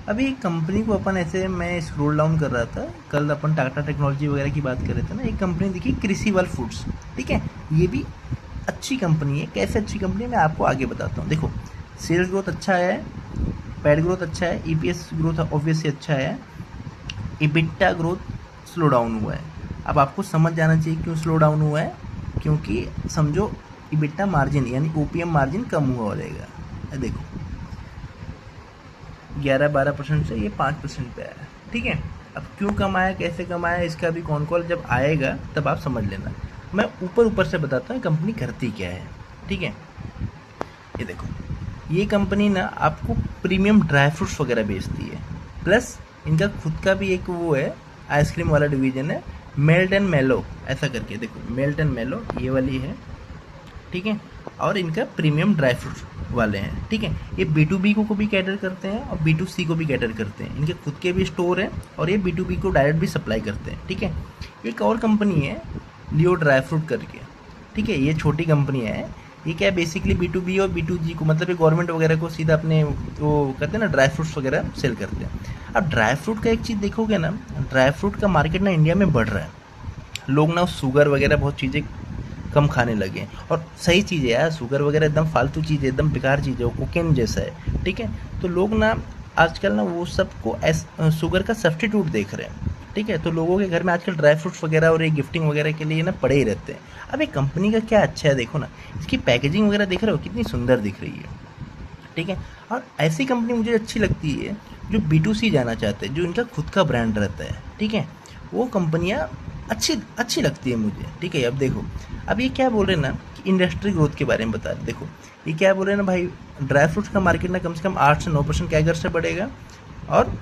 अभी एक कंपनी को अपन ऐसे मैं स्क्रॉल डाउन कर रहा था, कल अपन टाटा टेक्नोलॉजी वगैरह की बात कर रहे थे ना, एक कंपनी दिखी क्रिसिवल फूड्स। ठीक है, ये भी अच्छी कंपनी है। कैसे अच्छी कंपनी है मैं आपको आगे बताता हूँ। देखो, सेल्स ग्रोथ अच्छा है, पैड ग्रोथ अच्छा है, ईपीएस ग्रोथ ऑब्वियसली अच्छा है, इबिट्टा ग्रोथ स्लो डाउन हुआ है। अब आपको समझ जाना चाहिए क्यों स्लो डाउन हुआ है, क्योंकि समझो इबिट्टा मार्जिन यानी ओपीएम मार्जिन कम हुआ हो जाएगा। देखो 11-12% से ये 5% पे आया। ठीक है, अब क्यों कम आया, कैसे कम आया, इसका भी कौन कॉल जब आएगा तब आप समझ लेना। मैं ऊपर ऊपर से बताता हूँ कंपनी करती क्या है। ठीक है, ये देखो, ये कंपनी ना आपको प्रीमियम ड्राई फ्रूट्स वगैरह बेचती है, प्लस इनका खुद का भी एक वो है, आइसक्रीम वाला डिवीजन है, मेल्ट एंड मेलो ऐसा करके। देखो मेल्ट एंड मेलो ये वाली है। ठीक है, और इनका प्रीमियम ड्राई फ्रूट वाले हैं। ठीक है, ये B2B को भी कैटर करते हैं और B2C को भी कैटर करते हैं। इनके खुद के भी स्टोर हैं और ये B2B को डायरेक्ट भी सप्लाई करते हैं। ठीक है, एक और कंपनी है लियो ड्राई फ्रूट करके। ठीक है, ये छोटी कंपनी है। ये क्या है, बेसिकली B2B और B2G को, मतलब ये गवर्नमेंट वगैरह को सीधा अपने वो करते हैं ना, ड्राई फ्रूट्स वगैरह सेल करते हैं। अब ड्राई फ्रूट का एक चीज़ देखोगे ना, ड्राई फ्रूट का मार्केट ना इंडिया में बढ़ रहा है। लोग ना शुगर वगैरह बहुत चीज़ें कम खाने लगे हैं, और सही चीज़ है यार, शुगर वगैरह एकदम फालतू चीज़ है, एकदम बेकार चीज़ है, वो कोकेन जैसा है। ठीक है, तो लोग ना आजकल ना वो सबको शुगर का सब्स्टिट्यूट देख रहे हैं। ठीक है, तो लोगों के घर में आजकल ड्राई फ्रूट्स वगैरह और ये गिफ्टिंग वगैरह के लिए ना पड़े ही रहते हैं। अब एक कंपनी का क्या अच्छा है, देखो ना इसकी पैकेजिंग वगैरह देख रहे हो कितनी सुंदर दिख रही है। ठीक है, और ऐसी कंपनी मुझे अच्छी लगती है जो B2C जाना चाहते हैं, जो इनका खुद का ब्रांड रहता है। ठीक है, वो कंपनियाँ अच्छी अच्छी लगती है मुझे। ठीक है, अब देखो, अब ये क्या बोल रहे हैं ना कि इंडस्ट्री ग्रोथ के बारे में बता रहे। देखो ये क्या बोल रहे हैं ना भाई, ड्राई फ्रूट्स का मार्केट ना कम से कम 8 से 9% कैगर से बढ़ेगा, और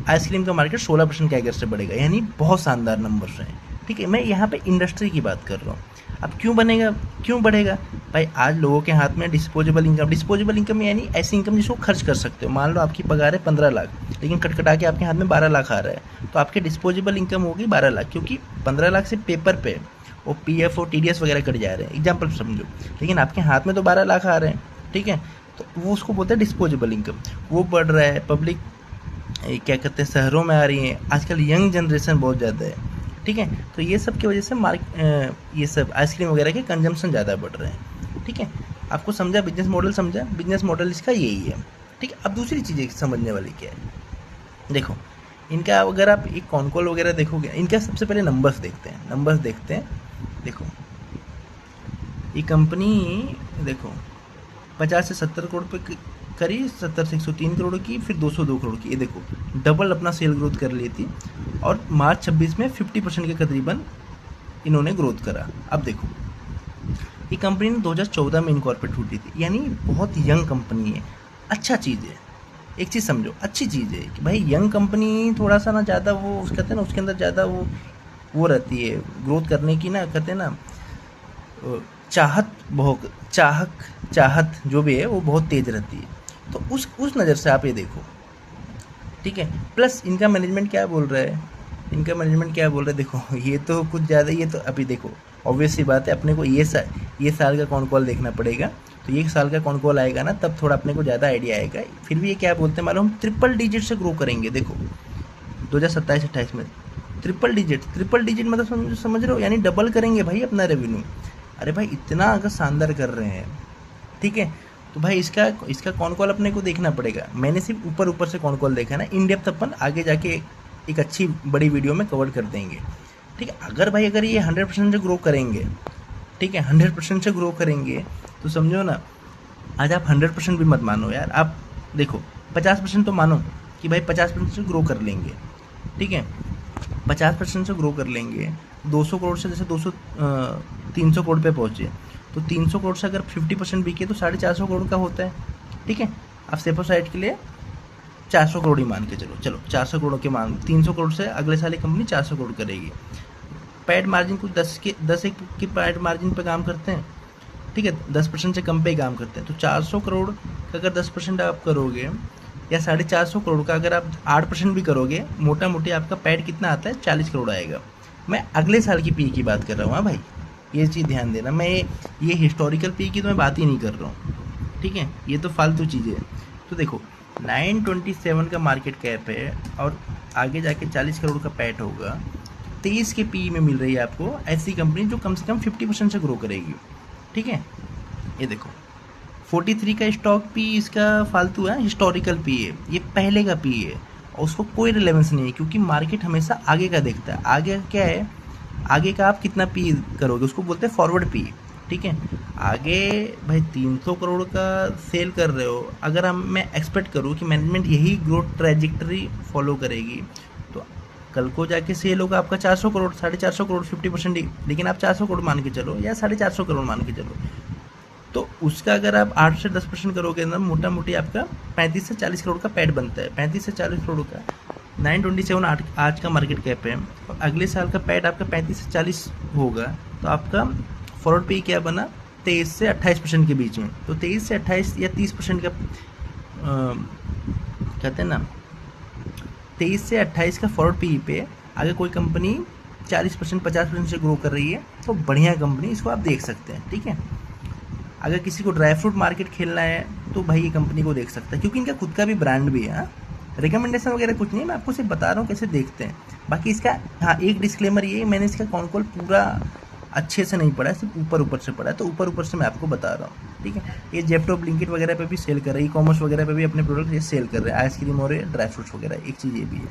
आइसक्रीम का मार्केट 16% कैगर से बढ़ेगा, यानी बहुत शानदार नंबर्स हैं। ठीक है, मैं यहाँ पे इंडस्ट्री की बात कर रहा हूँ। अब क्यों बनेगा, क्यों बढ़ेगा भाई, आज लोगों के हाथ में डिस्पोजेबल इनकम यानी ऐसी इनकम जिसको खर्च कर सकते हो। मान लो आपकी पगार है 15 लाख, लेकिन कटकटा के आपके हाथ में 12 लाख आ रहा है, तो आपके डिस्पोजेबल इनकम होगी 12 लाख, क्योंकि 15 लाख से पेपर पे वो पीएफ और टीडीएस वगैरह कट जा रहे हैं, एग्जाम्पल समझो, लेकिन आपके हाथ में तो 12 लाख आ रहे हैं। ठीक है, तो वो उसको बोलते हैं डिस्पोजेबल इनकम, वो बढ़ रहा है। पब्लिक क्या कहते हैं, शहरों में आ रही है, आजकल यंग जनरेशन बहुत ज़्यादा है। ठीक है, तो ये सब की वजह से ये सब आइसक्रीम वगैरह के कंजम्पशन ज़्यादा बढ़ रहे हैं। ठीक है, आपको समझा, बिजनेस मॉडल समझा, बिजनेस मॉडल इसका यही है। ठीक है, अब दूसरी चीज़ें समझने वाली क्या है, देखो इनका अगर आप एक कॉन कॉल वगैरह देखोगे, इनका सबसे पहले नंबर्स देखते हैं। देखो ये कंपनी, देखो 50 से 70 करोड़ पे करी, 70 से 103 करोड़ की, फिर 202 करोड़ की। ये देखो डबल अपना सेल ग्रोथ कर ली थी, और मार्च 26 में 50% के करीबन इन्होंने ग्रोथ करा। अब देखो ये कंपनी ने 2014 में इनकॉर्पोरेट हुई थी, यानी बहुत यंग कंपनी है। अच्छा चीज़ है, एक चीज़ समझो, अच्छी चीज़ है कि भाई यंग कंपनी थोड़ा सा ना ज़्यादा वो उसके कहते हैं ना, उसके अंदर ज़्यादा वो रहती है ग्रोथ करने की ना, कहते हैं ना चाहत, बहुत चाहत जो भी है वो बहुत तेज़ रहती है। तो उस नज़र से आप ये देखो। ठीक है, प्लस इनका मैनेजमेंट क्या बोल रहा है, देखो ये तो कुछ ज़्यादा, ये तो अभी देखो ऑब्वियस सी बात है, अपने को ये साल का कौन कॉल देखना पड़ेगा। तो ये साल का कौन कॉल आएगा ना, तब थोड़ा अपने को ज़्यादा आइडिया आएगा। फिर भी ये क्या बोलते हैं मालूम, हम ट्रिपल डिजिट से ग्रो करेंगे। देखो 2027-28 में ट्रिपल डिजिट मतलब समझ रहे हो, यानी डबल करेंगे भाई अपना रेवेन्यू। अरे भाई इतना अगर शानदार कर रहे हैं, ठीक है, तो भाई इसका कौन कॉल अपने को देखना पड़ेगा। मैंने सिर्फ ऊपर ऊपर से कौन कॉल देखा ना, इन डेप्थ अपन आगे जाके एक अच्छी बड़ी वीडियो में कवर कर देंगे। ठीक है, अगर ये 100% से ग्रो करेंगे, ठीक है 100% से ग्रो करेंगे, तो समझो ना, आज आप 100% भी मत मानो यार, आप देखो 50% तो मानो कि भाई 50% से ग्रो कर लेंगे। ठीक है, 50% से ग्रो कर लेंगे, 200 करोड़ से जैसे 300 करोड़ पे पहुँचे, तो 300 करोड़ से अगर 50% बिके तो 450 करोड़ का होता है। ठीक है, आप सेफर साइड के लिए 400 करोड़ ही मान के चलो 400 करोड़ के मान, 300 करोड़ से अगले साल ही कंपनी 400 करोड़ करेगी। पैड मार्जिन कुछ 10 की पैड मार्जिन पे काम करते हैं। ठीक है, 10% से कम पे ही काम करते हैं। तो 400 करोड़ का अगर 10% आप करोगे, या 450 करोड़ का अगर आप 8% भी करोगे, मोटा मोटी आपका पैड कितना आता है, 40 करोड़ आएगा। मैं अगले साल की पी की बात कर रहा हूँ। हाँ भाई, ये चीज़ ध्यान देना, मैं ये हिस्टोरिकल पी की तो मैं बात ही नहीं कर रहा हूँ। ठीक है, ये तो फालतू चीज़ें हैं। तो देखो 927 का मार्केट कैप है और आगे जाके 40 करोड़ का पैट होगा, 23 के पी में मिल रही है आपको ऐसी कंपनी जो कम से कम 50% से ग्रो करेगी। ठीक है, ये देखो 43 का स्टॉक पी इसका फालतू है, हिस्टोरिकल पी है, ये पहले का पी है और उसको कोई रिलेवेंस नहीं है क्योंकि मार्केट हमेशा आगे का देखता है। आगे क्या है, आगे का आप कितना पी करोगे उसको बोलते हैं फॉरवर्ड पी। ठीक है, आगे भाई 300 करोड़ का सेल कर रहे हो, अगर हम मैं एक्सपेक्ट करूँ कि मैनेजमेंट यही ग्रोथ ट्रैजेक्टरी फॉलो करेगी तो कल को जाके सेल होगा आपका 400 करोड़, 450 करोड़, 50% ही, लेकिन आप 400 करोड़ मान के चलो या 450 करोड़ मान के चलो, तो उसका अगर आप 8 से 10% करोगे ना, मोटा मोटी आपका 35 से 40 करोड़ का पैड बनता है। 35 से 40 करोड़ का 927 आज का मार्केट कैप है और अगले साल का पैड आपका 35 से 40 होगा, तो आपका फॉरवर्ड पे क्या बना 23 से 28% के बीच में। तो 23 से 28 या 30% का कहते हैं ना 23 से 28 का फॉरवर्ड पी पे अगर कोई कंपनी 40% 50% से ग्रो कर रही है तो बढ़िया कंपनी, इसको आप देख सकते हैं। ठीक है, अगर किसी को ड्राई फ्रूट मार्केट खेलना है तो भाई ये कंपनी को देख सकता है क्योंकि इनका खुद का भी ब्रांड भी है। रिकमेंडेशन वगैरह कुछ नहीं है, मैं आपको सिर्फ बता रहा हूँ कैसे देखते हैं। बाकी इसका हाँ एक डिस्क्लेमर ये, मैंने इसका कॉल पूरा अच्छे से नहीं पढ़ा है, सिर्फ ऊपर ऊपर से पढ़ा है, तो ऊपर ऊपर से मैं आपको बता रहा हूँ। ठीक है, ये जेप्टो ब्लिंकिट वगैरह पे भी सेल कर रहे हैं, ई कॉमर्स वगैरह पे भी अपने प्रोडक्ट ये सेल कर रहे हैं, आइसक्रीम और ड्राई फ्रूट्स वगैरह, एक चीज़ ये भी है।